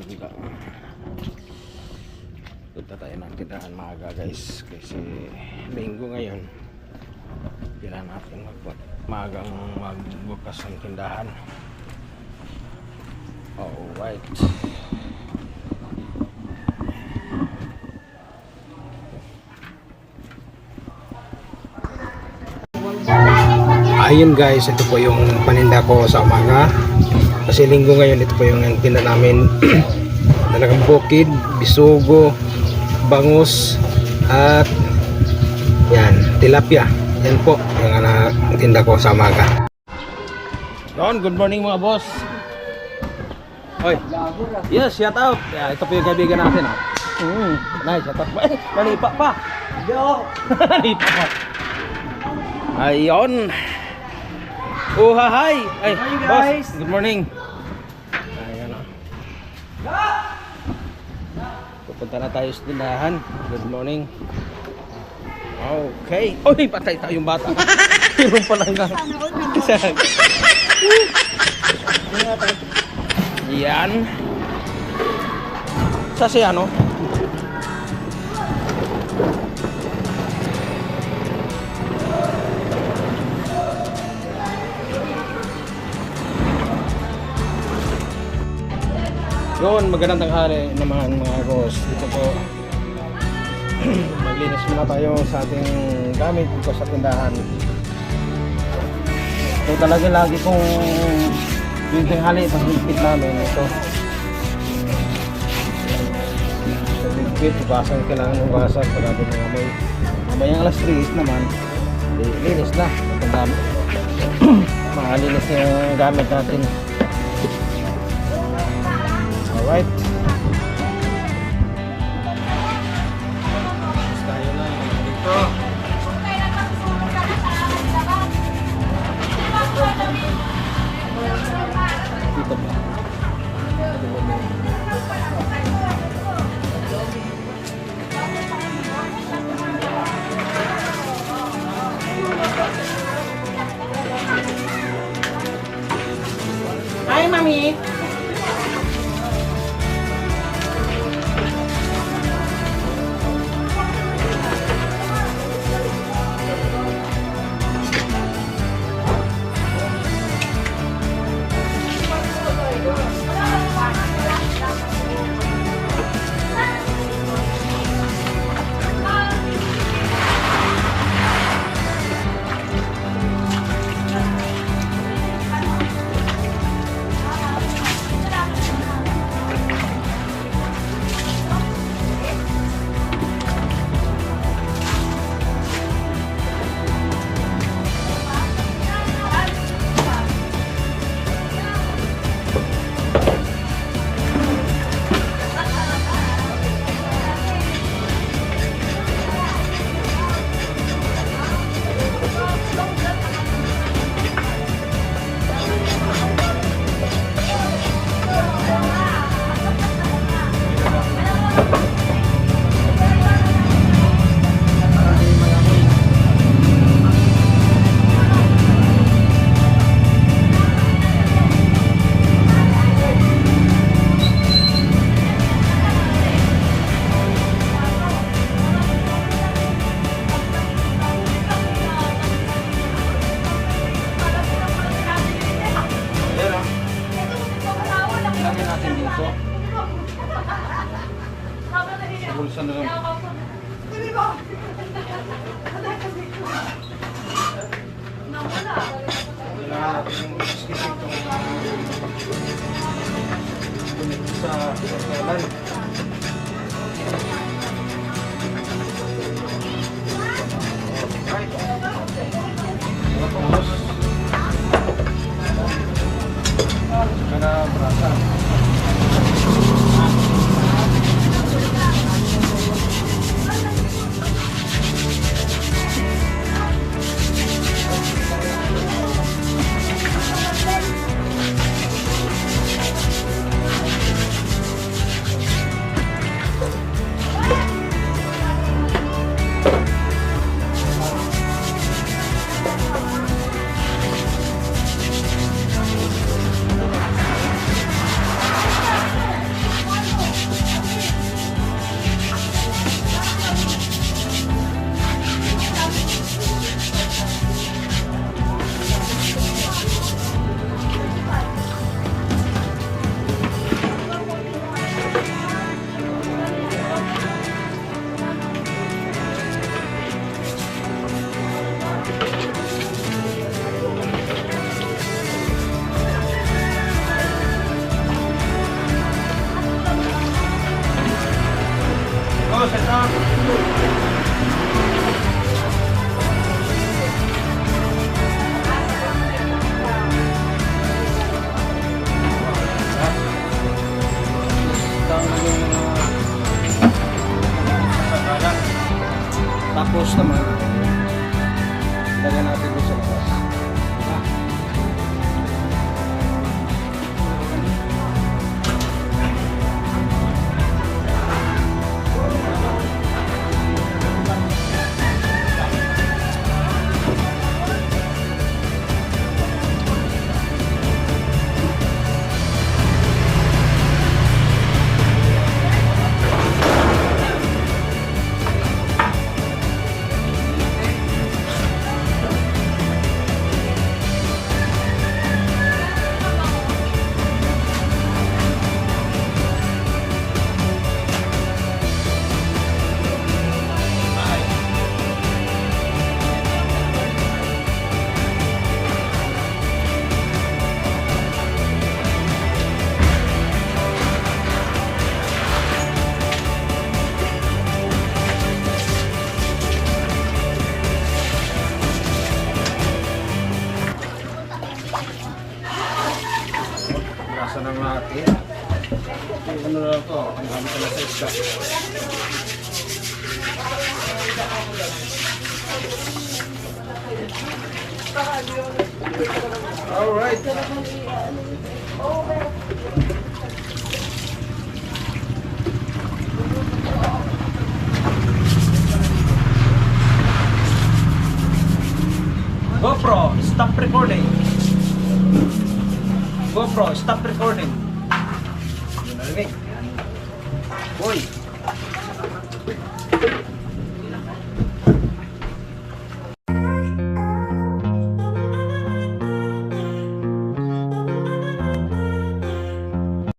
bangka. Punta tayo ng tindahan maaga guys, kasi linggo ngayon. Kailangan natin maagang magbukas ng tindahan. Alright. Ayun guys, ito po yung paninda ko sa umaga. Kasi linggo ngayon, ito po yung tinda namin. Talagang bukid, bisugo, bangus, at yan, tilapia. Yan po yung tinda ko sa umaga. Don, good morning mga boss. Oy. Yes, shout out. Yeah, ito po yung kaibigan natin. Nice, shout out. Malipa pa. Yo. Malipa pa. Ayun. Oh, hi. Ay, boss. Good morning. Ayan o. Pupunta na tayo sa tindahan. Good morning. Okay. Oy, patay tayong bata. Meron pa lang nga. Yan. Sa siya, no? Yun, magandang tanghali naman mga boss. Dito po maglinis muna tayo sa ating gamit dito sa tindahan. Ito talaga lagi kong yung tanghali pag higpit namin ito. Sa higpit, ugasan, kailangan ugasan pag ating mga amoy. Mamayang alas 3 naman, linis na. Makalinis yung gamit natin. Alright. Tayo na dito. Dito pa. Hi, Mami. Bulsa na lang. Kailangan natin yung skisip itong sa kalan. Tapos saka na brasa. Buksan na natin. Ano na ito? Ang gamit na sa isda. Alright. GoPro, stop recording. GoPro, stop recording. Narinig. Boy.